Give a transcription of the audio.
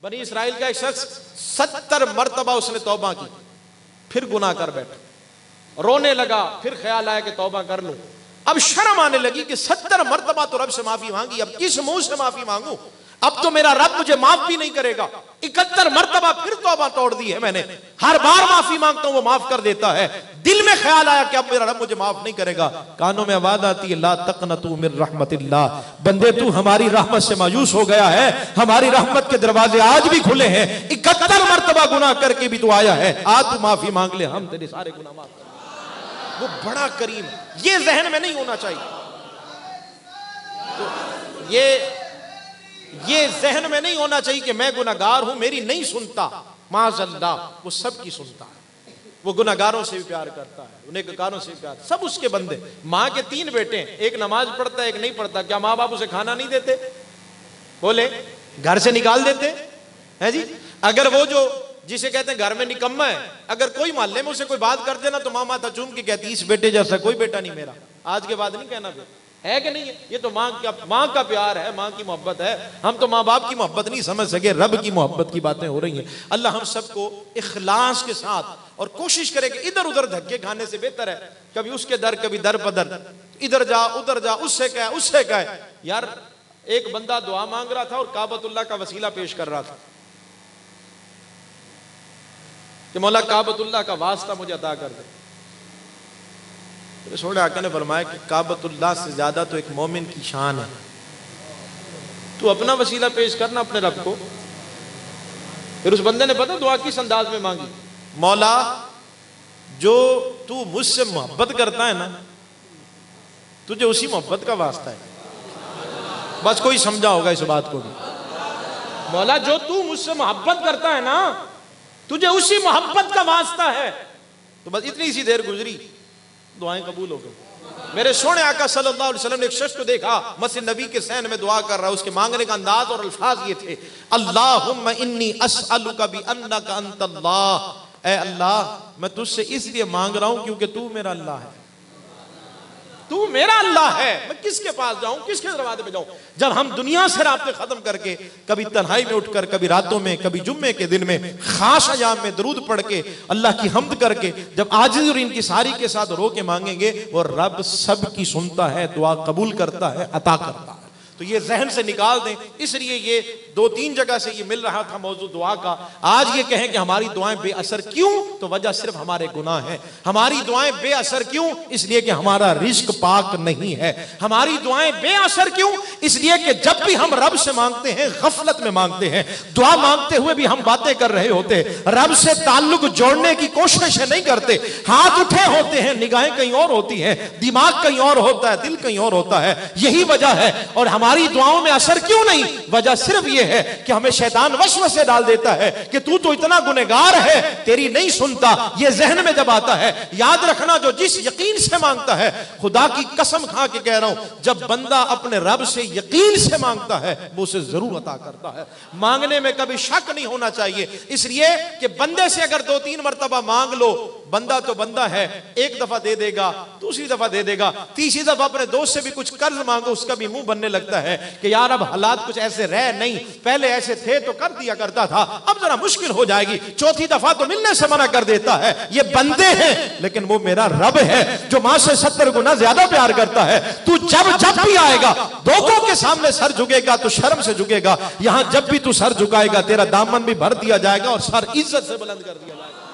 बनी इसराइल का एक शख्स 70 मरतबा उसने तौबा की, फिर गुनाह कर बैठा, रोने लगा, फिर ख्याल आया कि तौबा कर लूं। अब शर्म आने लगी कि 70 मरतबा तो रब से माफी मांगी, अब किस मुंह से माफी मांगू, अब तो मेरा रब मुझे माफ भी नहीं करेगा। 71 मरतबा फिर तौबा तोड़ दी है मैंने, हर बार माफी मांगता हूं वो माफ कर देता है। दिल में ख्याल आया कि अब मेरा रब मुझे माफ नहीं करेगा। कानों में आवाज आती है, ला तकनतू मिन रहमतिल्लाह, बंदे तू हमारी रहमत से मायूस हो गया है, हमारी रहमत के दरवाजे आज भी खुले हैं। 71 मरतबा गुनाह करके भी तू आया है, आज तू माफी मांग ले, हम तेरे सारे गुनाह माफ कर देंगे। वो बड़ा करीम, ये जहन में नहीं होना चाहिए। तो ये जहन में नहीं होना चाहिए कि मैं गुनाहगार हूं, मेरी नहीं सुनता, माज़अल्लाह वो सबकी सुनता है। वो गुनाहगारों से भी प्यार करता है, नेककारों से भी प्यार, सब उसके बंदे। माँ के 3 बेटे हैं, एक नमाज पढ़ता है, एक नहीं पढ़ता, क्या माँ बाप उसे खाना नहीं देते? बोले घर से निकाल देते हैं जी। अगर वो जो जिसे कहते हैं घर में निकम्मा है, अगर कोई मोहल्ले में उसे कोई बात कर देना तो माँ माथा चूम के कहती इस बेटे जैसा कोई बेटा नहीं मेरा, आज के बाद नहीं कहना फिर, है कि नहीं है? ये तो माँ का प्यार है, माँ की मोहब्बत है। हम तो माँ बाप की मोहब्बत नहीं समझ सके, रब की मोहब्बत की बातें हो रही हैं। अल्लाह हम सबको इखलास के साथ, और कोशिश करें कि इधर उधर धक्के खाने से बेहतर है कभी उसके दर कभी दर पदर, इधर जा उधर जा, उससे कह। यार एक बंदा दुआ मांग रहा था और काबतुल्लाह का वसीला पेश कर रहा था कि मौला काबतुल्लाह का वास्ता मुझे अता कर दे। सोने आका ने फरमाया कि काबतुल्लाह से ज्यादा तो एक मोमिन की शान है, तू अपना वसीला पेश करना अपने रब को। फिर उस बंदे ने पता दुआ किस अंदाज में मांगी, मौला जो तू मुझसे मोहब्बत करता है ना, तुझे उसी मोहब्बत का वास्ता है। बस कोई समझा होगा इस बात को भी, मौला जो तू मुझसे मोहब्बत करता है ना, तुझे उसी मोहब्बत का वास्ता है। तो बस इतनी सी देर गुजरी, दुआएं कबूल हो गई। मेरे सोने आका सल्लल्लाहु अलैहि वसल्लम ने एक शख्स को देखा मस्जिद नबी के सहन में दुआ कर रहा है, उसके मांगने का अंदाज और अल्फाज ये थे, अल्लाहुम्मा इन्नी अस्अलुका बि अन्नका अंतल्लाह, ऐ अल्लाह मैं तुझसे इसलिए मांग रहा हूं क्योंकि तू मेरा अल्लाह है, तू मेरा अल्लाह है। मैं किसके पास जाऊं, किसके दरवाजे पे जाऊं? जब हम दुनिया से राब्ते खत्म करके कभी तन्हाई में उठकर, कभी रातों में, कभी जुम्मे के दिन में खास अयाम में दरूद पढ़ के अल्लाह की हम्द करके जब आजिज़ और इनकिसारी के साथ रो के मांगेंगे, वो रब सब की सुनता है, दुआ कबूल करता है, अता करता है। तो ये जहन से निकाल दें। इसलिए ये 2-3 जगह से ये मिल रहा था मौजू दुआ का। आज ये कहें कि हमारी दुआएं बेअसर क्यों, तो वजह सिर्फ हमारे गुनाह है। हमारी दुआएं बेअसर क्यों? इसलिए कि हमारा रिज्क पाक नहीं है। हमारी दुआएं बेअसर क्यों? इसलिए कि जब भी हम रब से मांगते हैं गफलत में मांगते हैं। दुआ मांगते हुए भी हम बातें कर रहे होते, रब से ताल्लुक जोड़ने की कोशिश नहीं करते, हाथ उठे होते हैं, निगाहें कहीं और होती हैं, दिमाग कहीं और होता है, दिल कहीं और होता है। यही वजह है। और हमारी दुआओं में असर क्यों नहीं? वजह सिर्फ यह है कि हमें शैतान वसवसे डाल देता है कि तू तो इतना गुनहगार है, तेरी नहीं सुनता। ये जहन में जब आता है, याद रखना जो जिस यकीन से मांगता है, खुदा की कसम खा के कह रहा हूं, जब बंदा अपने रब से यकीन से मांगता है वो उसे जरूर अता करता है। मांगने में कभी शक नहीं होना चाहिए। इसलिए कि बंदे से अगर 2-3 मरतबा मांग लो, बंदा तो बंदा है, एक दफा दे देगा, दूसरी दफा दे देगा, तीसरी दफा अपने दोस्त से भी कुछ कर्ज मांगो, उसका भी मुंह बनने लगता है कि यार अब हालात कुछ ऐसे रह नहीं, पहले ऐसे थे तो कर दिया करता था, अब जरा मुश्किल हो जाएगी। चौथी दफा तो मिलने से मना कर देता है। ये बंदे हैं, लेकिन वो मेरा रब है जो मां से 70 गुना ज्यादा प्यार करता है। तू जब भी आएगा, लोगों के सामने सर झुकेगा तो शर्म से झुकेगा। यहां जब भी तू सर झुकाएगा, तेरा दामन भी भर दिया जाएगा और सर इज्जत से बुलंद कर दिया जाएगा।